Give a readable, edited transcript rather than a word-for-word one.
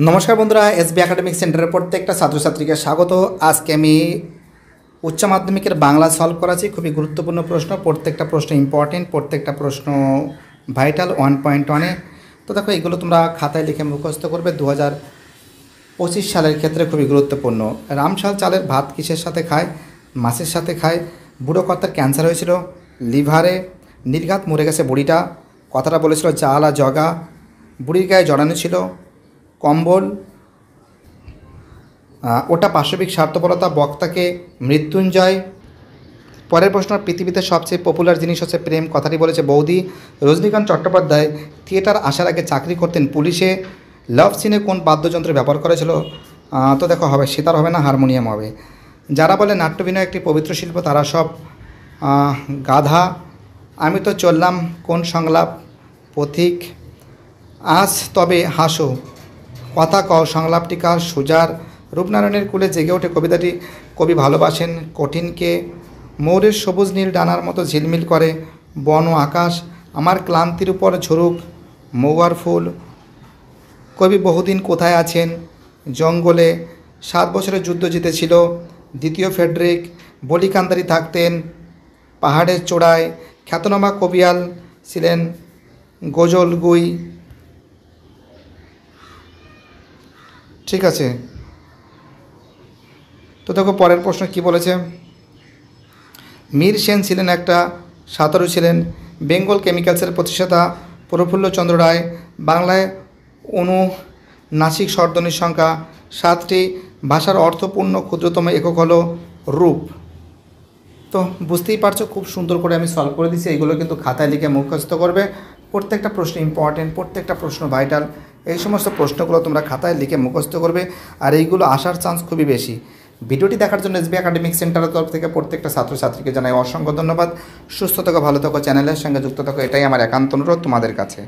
নমস্কার বন্ধুরা, SB academic সেন্টারের প্রত্যেকটা ছাত্রছাত্রীকে স্বাগত। আজকে আমি উচ্চ মাধ্যমিকের বাংলা সলভ করাচ্ছি। খুবই গুরুত্বপূর্ণ প্রশ্ন, প্রত্যেকটা প্রশ্ন ইম্পর্টেন্ট, প্রত্যেকটা প্রশ্ন ভাইটাল 1.1-এ। তো দেখো, এগুলো তোমরা খাতায় লিখে মুখস্থ করবে। 2025 সালের ক্ষেত্রে খুবই গুরুত্বপূর্ণ। রামশাল চালের ভাত কিসের সাথে খায়? মাছের সাথে খায়। বুড়ো কর্তার ক্যান্সার হয়েছিল লিভারে। নির্ঘাত মরে গেছে বুড়িটা। কথাটা বলেছিল জালা জগা। বুড়ির গায়ে জড়ানো ছিল কম্বল। ওটা পাশবিক স্বার্থপরতা। বক্তাকে মৃত্যুঞ্জয়। পরের প্রশ্ন, পৃথিবীতে সবচেয়ে পপুলার জিনিস হচ্ছে প্রেম। কথাটি বলেছে বৌদি। রজনীকান্ত চট্টোপাধ্যায় থিয়েটার আসার আগে চাকরি করতেন পুলিশে। লাভ সিনে কোন বাদ্যযন্ত্র ব্যবহার করেছিল? তো দেখো, হবে সেতার, হবে না হারমোনিয়াম হবে। যারা বলে নাট্যবিনয় একটি পবিত্র শিল্প তারা সব গাধা। আমি তো চললাম কোন সংলাপ? পথিক। আজ তবে হাসো, কথা কও সংলাপটি কার? সুজার। রূপনারায়ণের কুলে জেগে ওঠে কবিতাটি কবি ভালোবাসেন কঠিনকে। ময়ূরের সবুজ নীল ডানার মতো ঝিলমিল করে বন ও আকাশ। আমার ক্লান্তির উপর ঝরুক মৌয়ার ফুল। কবি বহুদিন কোথায় আছেন? জঙ্গলে। 7 বছরের যুদ্ধ জিতেছিল দ্বিতীয় ফেডরিক। বলিকান্দারি থাকতেন পাহাড়ের চূড়ায়। খ্যাতনামা কবিয়াল ছিলেন গজল গুই। ঠিক আছে, তো দেখো পরের প্রশ্ন কি বলেছে। মীর সেন ছিলেন একটা সাঁতারু ছিলেন। বেঙ্গল কেমিক্যালসের প্রতিষ্ঠাতা প্রফুল্লচন্দ্র রায়। বাংলায় অনুনাসিক স্বরধ্বনির সংখ্যা 7টি। ভাষার অর্থপূর্ণ ক্ষুদ্রতম একক হলো রূপ। তো বুঝতেই পারছো, খুব সুন্দর করে আমি সলভ করে দিচ্ছি। এইগুলো কিন্তু খাতায় লিখে মুখস্থ করবে। প্রত্যেকটা প্রশ্ন ইম্পর্টেন্ট, প্রত্যেকটা প্রশ্ন ভাইটাল। এই সমস্ত প্রশ্নগুলো তোমরা খাতায় লিখে মুখস্থ করবে, আর এইগুলো আসার চান্স খুবই বেশি। ভিডিওটি দেখার জন্য এসবি একাডেমিক সেন্টারের তরফ থেকে প্রত্যেকটা ছাত্রছাত্রীকে জানাই অসংখ্য ধন্যবাদ। সুস্থ থাকো, ভালো থাকো, চ্যানেলের সঙ্গে যুক্ত থাকো, এটাই আমার একান্ত অনুরোধ তোমাদের কাছে।